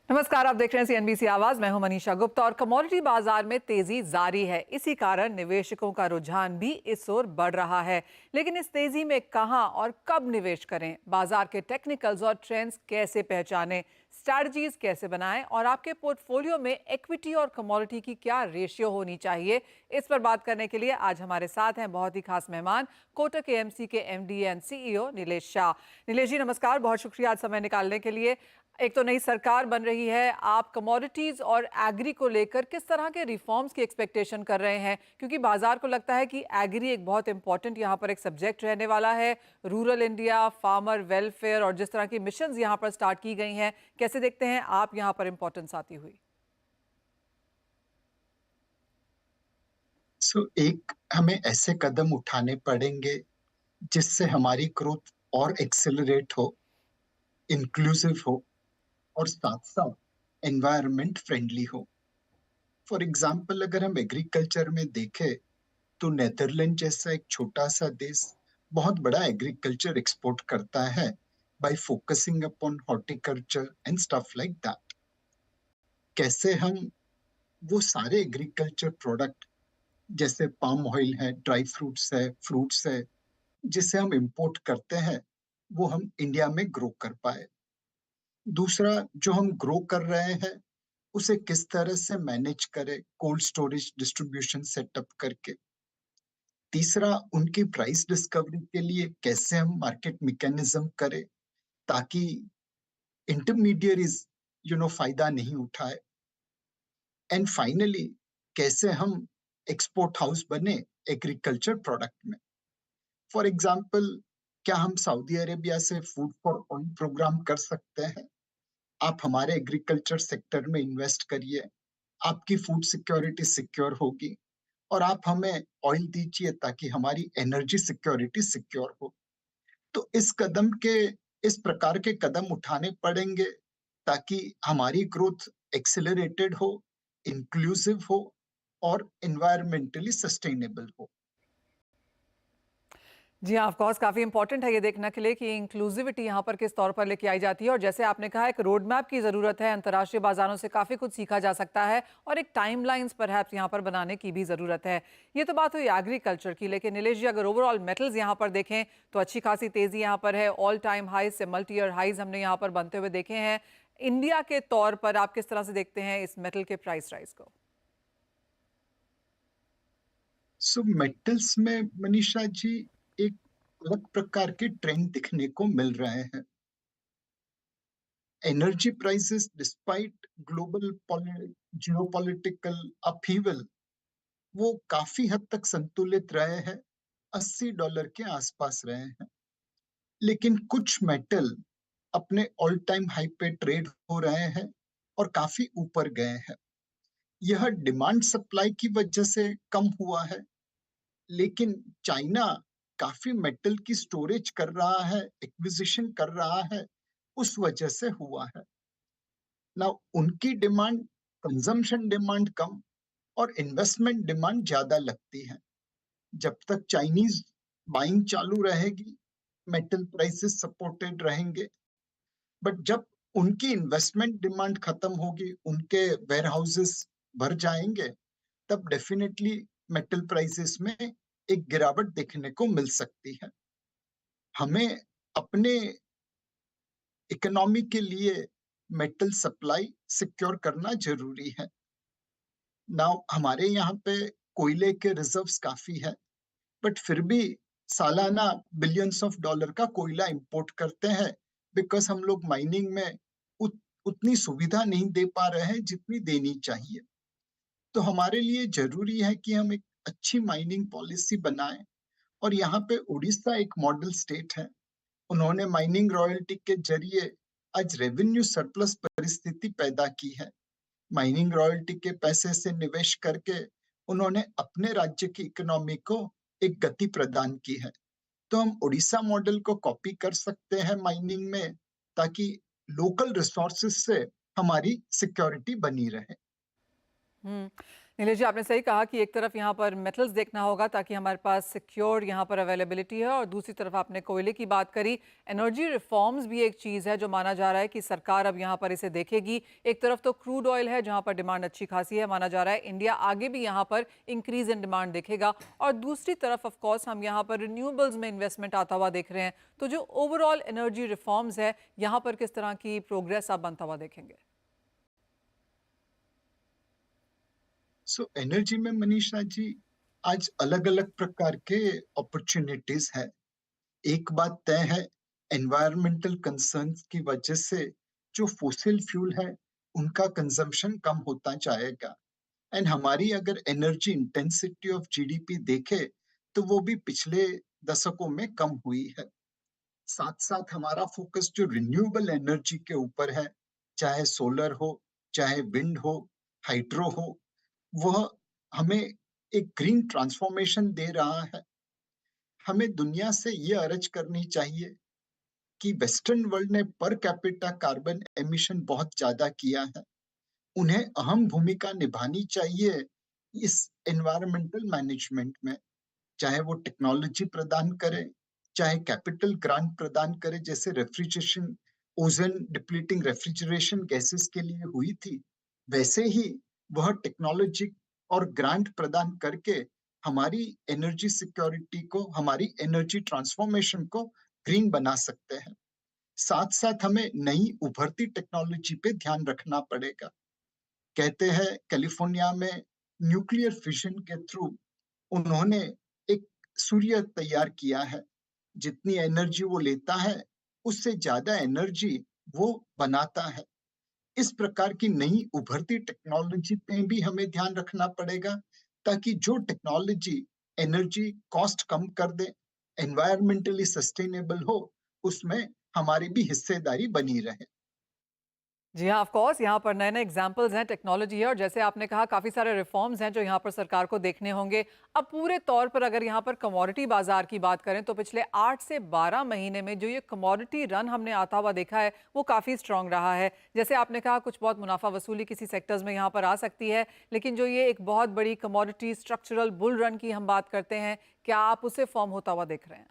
नमस्कार, आप देख रहे हैं सीएनबीसी आवाज। मैं हूं मनीषा गुप्ता और कमोडिटी बाजार में तेजी जारी है। इसी कारण निवेशकों का रुझान भी इस ओर बढ़ रहा है। लेकिन इस तेजी में कहां और कब निवेश करें, बाजार के टेक्निकल्स और ट्रेंड्स कैसे पहचानें, स्ट्रैटेजीज कैसे बनाएं और आपके पोर्टफोलियो में इक्विटी और कमोडिटी की क्या रेशियो होनी चाहिए, इस पर बात करने के लिए आज हमारे साथ हैं बहुत ही खास मेहमान, कोटक एएमसी के MD and CEO Nilesh Shah. Nilesh ji नमस्कार, बहुत शुक्रिया आज समय निकालने के लिए। एक तो नई सरकार बन रही है, आप कमोडिटीज और एग्री को लेकर किस तरह के रिफॉर्म्स की एक्सपेक्टेशन कर रहे हैं? क्योंकि बाजार को लगता है कि एग्री एक बहुत इंपॉर्टेंट यहाँ पर एक सब्जेक्ट रहने वाला है। रूरल इंडिया, फार्मर वेलफेयर और जिस तरह की मिशंस यहाँ पर स्टार्ट की गई हैं, कैसे देखते हैं आप यहाँ पर इंपॉर्टेंस आती हुई? एक हमें ऐसे कदम उठाने पड़ेंगे जिससे हमारी ग्रोथ और एक्सेलरेट हो, इंक्लूसिव हो और साथ साथ एनवायरनमेंट फ्रेंडली हो। फॉर एग्जाम्पल अगर हम एग्रीकल्चर में देखें तो नेदरलैंड जैसा एक छोटा सा देश बहुत बड़ा एग्रीकल्चर एक्सपोर्ट करता है bye focusing upon horticulture and stuff like that. कैसे हम वो सारे एग्रीकल्चर प्रोडक्ट जैसे पाम ऑयल है, ड्राई फ्रूट्स है जिसे हम इंपोर्ट करते हैं, वो हम इंडिया में ग्रो कर पाए। दूसरा, जो हम ग्रो कर रहे हैं उसे किस तरह से मैनेज करें कोल्ड स्टोरेज डिस्ट्रीब्यूशन सेटअप करके। तीसरा, उनकी प्राइस डिस्कवरी के लिए कैसे हम मार्केट मैकेनिज्म करें ताकि इंटरमीडियरीज फायदा नहीं उठाए। एंड फाइनली, कैसे हम एक्सपोर्ट हाउस बने एग्रीकल्चर प्रोडक्ट में। फॉर एग्जाम्पल, क्या हम सऊदी अरेबिया से फूड फॉर ऑयल प्रोग्राम कर सकते हैं? आप हमारे एग्रीकल्चर सेक्टर में इन्वेस्ट करिए, आपकी फूड सिक्योरिटी सिक्योर होगी और आप हमें ऑयल दीजिए ताकि हमारी एनर्जी सिक्योरिटी सिक्योर हो। तो इस प्रकार के कदम उठाने पड़ेंगे ताकि हमारी ग्रोथ एक्सेलरेटेड हो, इंक्लूसिव हो और एनवायरमेंटली सस्टेनेबल हो। जी हाँ, ऑफ कोर्स काफ़ी इंपॉर्टेंट है ये देखने के लिए कि इंक्लूसिविटी यहाँ पर किस तौर पर लेके आई जाती है। और जैसे आपने कहा, एक रोड मैप की ज़रूरत है, अंतर्राष्ट्रीय बाजारों से काफ़ी कुछ सीखा जा सकता है और एक टाइमलाइंस परहैप्स यहाँ पर बनाने की भी ज़रूरत है। ये तो बात हुई एग्रीकल्चर की, लेकिन नीलेश जी अगर ओवरऑल मेटल्स यहाँ पर देखें तो अच्छी खासी तेज़ी यहाँ पर है। ऑल टाइम हाइज से मल्टी ईयर हाइज हमने यहाँ पर बनते हुए देखे हैं। इंडिया के तौर पर आप किस तरह से देखते हैं इस मेटल के प्राइस राइज को? मेटल्स में मनीषा जी एक अलग प्रकार के ट्रेंड दिखने को मिल रहे हैं। Energy prices despite global geopolitical upheaval वो काफी हद तक संतुलित रहे हैं, $80 के आसपास रहे हैं। लेकिन कुछ मेटल अपने ऑल टाइम हाई पे ट्रेड हो रहे हैं और काफी ऊपर गए हैं। यह डिमांड सप्लाई की वजह से कम हुआ है, लेकिन चाइना काफी मेटल की स्टोरेज कर रहा है, एक्विजिशन कर रहा है, उस वजह से हुआ है ना। उनकी डिमांड, कंजम्पशन डिमांड कम और इन्वेस्टमेंट डिमांड ज्यादा लगती है। जब तक चाइनीज बाइंग चालू रहेगी, मेटल प्राइसेस सपोर्टेड रहेंगे। बट जब उनकी इन्वेस्टमेंट डिमांड खत्म होगी, उनके वेयर हाउसेस भर जाएंगे, तब डेफिनेटली मेटल प्राइसेस में एक गिरावट देखने को मिल सकती है। हमें अपने इकोनॉमी के लिए मेटल सप्लाई सिक्योर करना जरूरी है। नाउ हमारे यहाँ पे कोयले के रिजर्व्स काफी है, बट फिर भी सालाना बिलियंस ऑफ डॉलर का कोयला इंपोर्ट करते हैं बिकॉज हम लोग माइनिंग में उतनी सुविधा नहीं दे पा रहे हैं जितनी देनी चाहिए। तो हमारे लिए जरूरी है कि हम एक अच्छी माइनिंग पॉलिसी बनाएं। और यहाँ पे उड़ीसा एक मॉडल स्टेट है। उन्होंने माइनिंग रॉयल्टी के जरिए आज रेवेन्यू सरप्लस परिस्थिति पैदा की है। माइनिंग रॉयल्टी के पैसे से निवेश करके उन्होंने अपने राज्य की इकोनॉमी को एक गति प्रदान की है। तो हम उड़ीसा मॉडल को कॉपी कर सकते हैं माइनिंग में, ताकि लोकल रिसोर्सेज से हमारी सिक्योरिटी बनी रहे। हम्म। नीलेश जी, आपने सही कहा कि एक तरफ यहाँ पर मेटल्स देखना होगा ताकि हमारे पास सिक्योर यहाँ पर अवेलेबिलिटी है, और दूसरी तरफ आपने कोयले की बात करी। एनर्जी रिफॉर्म्स भी एक चीज़ है जो माना जा रहा है कि सरकार अब यहाँ पर इसे देखेगी। एक तरफ तो क्रूड ऑयल है जहाँ पर डिमांड अच्छी खासी है, माना जा रहा है इंडिया आगे भी यहाँ पर इंक्रीज इन डिमांड देखेगा, और दूसरी तरफ ऑफकोर्स हम यहाँ पर रिन्यूएबल्स में इन्वेस्टमेंट आता हुआ देख रहे हैं। तो जो ओवरऑल एनर्जी रिफॉर्म्स है, यहाँ पर किस तरह की प्रोग्रेस आप बनता हुआ देखेंगे? सो एनर्जी में मनीषा जी, आज अलग-अलग प्रकार के अपॉर्चुनिटीज है। एक बात तय है, एनवायरमेंटल कंसर्न्स की वजह से जो फॉसिल फ्यूल है, उनका कंजम्पशन कम होता जाएगा। एंड हमारी अगर एनर्जी इंटेंसिटी ऑफ जीडीपी देखे, तो वो भी पिछले दशकों में कम हुई है। साथ-साथ हमारा फोकस जो रिन्यूएबल एनर्जी के ऊपर है, चाहे सोलर हो, चाहे विंड हो, हाइड्रो हो, वह हमें एक ग्रीन ट्रांसफॉर्मेशन दे रहा है। हमें दुनिया से ये अर्ज करनी चाहिए कि वेस्टर्न वर्ल्ड ने पर कैपिटा कार्बन एमिशन बहुत ज्यादा किया है। उन्हें अहम भूमिका निभानी चाहिए इस एनवायरमेंटल मैनेजमेंट में, चाहे वो टेक्नोलॉजी प्रदान करे, चाहे कैपिटल ग्रांट प्रदान करे, जैसे refrigeration, ozone depleting refrigeration gases के लिए हुई थी। वैसे ही वह टेक्नोलॉजी और ग्रांट प्रदान करके हमारी एनर्जी सिक्योरिटी को, हमारी एनर्जी ट्रांसफॉर्मेशन को ग्रीन बना सकते हैं। साथ साथ हमें नई उभरती टेक्नोलॉजी पे ध्यान रखना पड़ेगा। कहते हैं कैलिफोर्निया में न्यूक्लियर फिशन के थ्रू उन्होंने एक सूर्य तैयार किया है। जितनी एनर्जी वो लेता है, उससे ज्यादा एनर्जी वो बनाता है। इस प्रकार की नई उभरती टेक्नोलॉजी पे भी हमें ध्यान रखना पड़ेगा, ताकि जो टेक्नोलॉजी एनर्जी कॉस्ट कम कर दे, एनवायरमेंटली सस्टेनेबल हो, उसमें हमारी भी हिस्सेदारी बनी रहे। जी हाँ, ऑफ कोर्स यहाँ पर नए-नए एग्जांपल्स हैं, टेक्नोलॉजी है, और जैसे आपने कहा काफ़ी सारे रिफॉर्म्स हैं जो यहाँ पर सरकार को देखने होंगे। अब पूरे तौर पर अगर यहाँ पर कमोडिटी बाजार की बात करें तो पिछले 8 से 12 महीने में जो ये कमोडिटी रन हमने आता हुआ देखा है, वो काफ़ी स्ट्रॉन्ग रहा है। जैसे आपने कहा कुछ बहुत मुनाफा वसूली किसी सेक्टर्स में यहाँ पर आ सकती है, लेकिन जो ये एक बहुत बड़ी कमोडिटी स्ट्रक्चरल बुल रन की हम बात करते हैं, क्या आप उसे फॉर्म होता हुआ देख रहे हैं?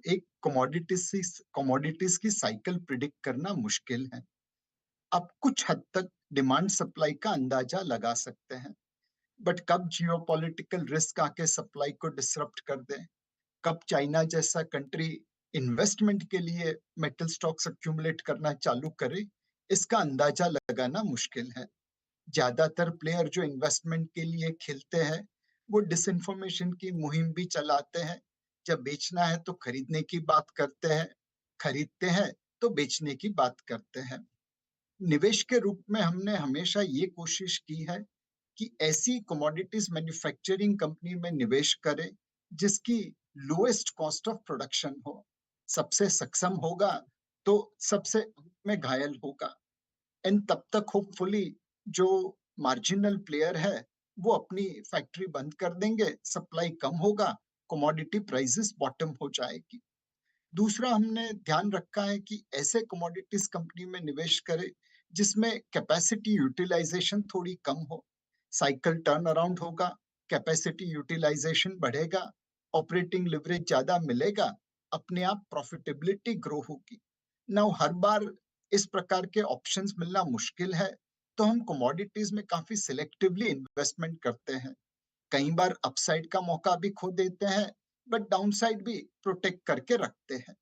एक कमोडिटीज की साइकिल प्रिडिक्ट करना मुश्किल है। आप कुछ हद तक डिमांड सप्लाई का अंदाजा लगा सकते हैं, बट कब जियोपॉलिटिकल रिस्क आके सप्लाई को डिसरप्ट कर दे, कब चाइना जैसा कंट्री इन्वेस्टमेंट के लिए मेटल स्टॉक्स अक्यूमुलेट करना चालू करे, इसका अंदाजा लगाना मुश्किल है। ज्यादातर प्लेयर जो इन्वेस्टमेंट के लिए खेलते हैं, वो डिसइंफॉर्मेशन की मुहिम भी चलाते हैं। जब बेचना है तो खरीदने की बात करते हैं, खरीदते हैं तो बेचने की बात करते हैं। निवेश के रूप में हमने हमेशा ये कोशिश की है कि ऐसी कमोडिटीज मैन्युफैक्चरिंग कंपनी में निवेश करें जिसकी लोएस्ट कॉस्ट ऑफ प्रोडक्शन हो। सबसे सक्षम होगा तो सबसे में घायल होगा। एंड तब तक होपफुली जो मार्जिनल प्लेयर है, वो अपनी फैक्ट्री बंद कर देंगे, सप्लाई कम होगा, कमोडिटी प्राइसेस बॉटम हो जाएगी। दूसरा हमने ध्यान रखा है कि ऐसे कमोडिटीज कंपनी में निवेश करें जिसमें कैपेसिटी यूटिलाइजेशन थोड़ी कम हो। साइकिल टर्न अराउंड होगा, कैपेसिटी यूटिलाइजेशन बढ़ेगा, ऑपरेटिंग लिवरेज ज्यादा मिलेगा, अपने आप प्रॉफिटेबिलिटी ग्रो होगी। नाउ हर बार इस प्रकार के ऑप्शंस मिलना मुश्किल है, तो हम कमोडिटीज में काफी सिलेक्टिवली इन्वेस्टमेंट करते हैं। कई बार अपसाइड का मौका भी खो देते हैं, बट डाउनसाइड भी प्रोटेक्ट करके रखते हैं।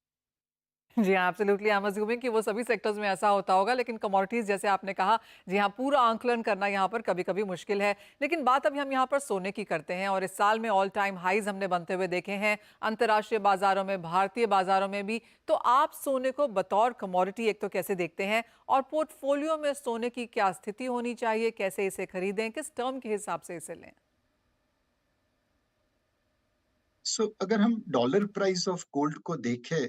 जी हाँ, एब्सोल्युटली, आई एम अस्यूमिंग कि वो सभी सेक्टर्स में ऐसा होता होगा, लेकिन कमोडिटीज़ जैसे आपने कहा, जी हाँ, पूरा आंकलन करना यहाँ पर कभी-कभी मुश्किल है। लेकिन बात अभी हम यहाँ पर सोने की करते हैं, और इस साल में ऑल टाइम हाईज़ हमने बनते हुए देखे हैं, अंतर्राष्ट्रीय बाज़ारों में, भारतीय बाज़ारों में भी। तो आप सोने को बतौर कमोडिटी एक तो कैसे देखते हैं, और पोर्टफोलियो में सोने की क्या स्थिति होनी चाहिए, कैसे इसे खरीदें, किस टर्म के हिसाब से इसे लें? अगर हम डॉलर प्राइस ऑफ गोल्ड को देखें,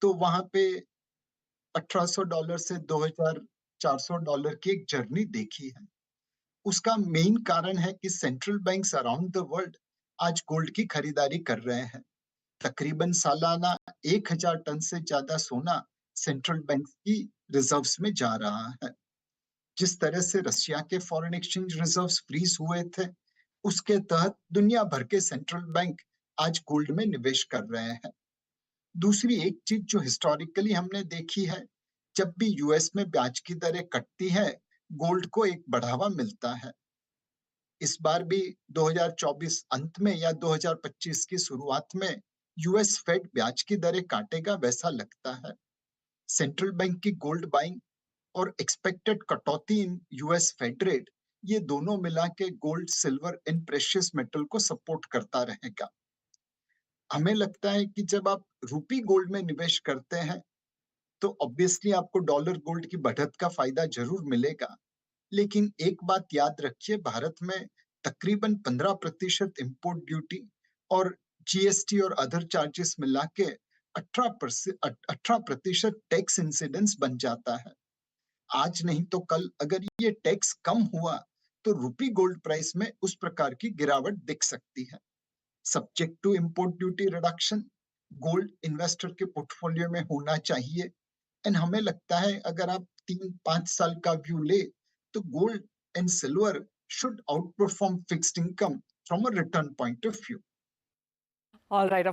तो वहां पे $1800 से $2400 की एक जर्नी देखी है। उसका मेन कारण है कि central banks around the world आज गोल्ड की खरीदारी कर रहे हैं। तकरीबन सालाना 1000 टन से ज्यादा सोना सेंट्रल बैंक की रिजर्व्स में जा रहा है। जिस तरह से रशिया के फॉरेन एक्सचेंज रिजर्व्स फ्रीज हुए थे, उसके तहत दुनिया भर के सेंट्रल बैंक आज गोल्ड में निवेश कर रहे हैं। दूसरी एक चीज जो हिस्टोरिकली हमने देखी है, जब भी यूएस में ब्याज की दरें कटती है, गोल्ड को एक बढ़ावा मिलता है। इस बार भी 2024 अंत में या 2025 की शुरुआत में यूएस फेड ब्याज की दरें काटेगा वैसा लगता है। सेंट्रल बैंक की गोल्ड बाइंग और एक्सपेक्टेड कटौती इन यूएस फेड रेट, ये दोनों मिला के gold, silver and precious metal को सपोर्ट करता रहेगा। हमें लगता है कि जब आप रूपी गोल्ड में निवेश करते हैं, तो ऑब्वियसली आपको डॉलर गोल्ड की बढ़त का फायदा जरूर मिलेगा। लेकिन एक बात याद रखिए, भारत में तकरीबन 15% इंपोर्ट ड्यूटी और जीएसटी और अदर चार्जेस मिला के 18% टैक्स इंसिडेंस बन जाता है। आज नहीं तो कल अगर ये टैक्स कम हुआ, तो रूपी गोल्ड प्राइस में उस प्रकार की गिरावट दिख सकती है। Subject to import duty reduction gold investor के पोर्टफोलियो में होना चाहिए। एंड हमें लगता है अगर आप 3-5 साल का व्यू ले, तो gold and silver should outperform fixed income from a return point of view. All right.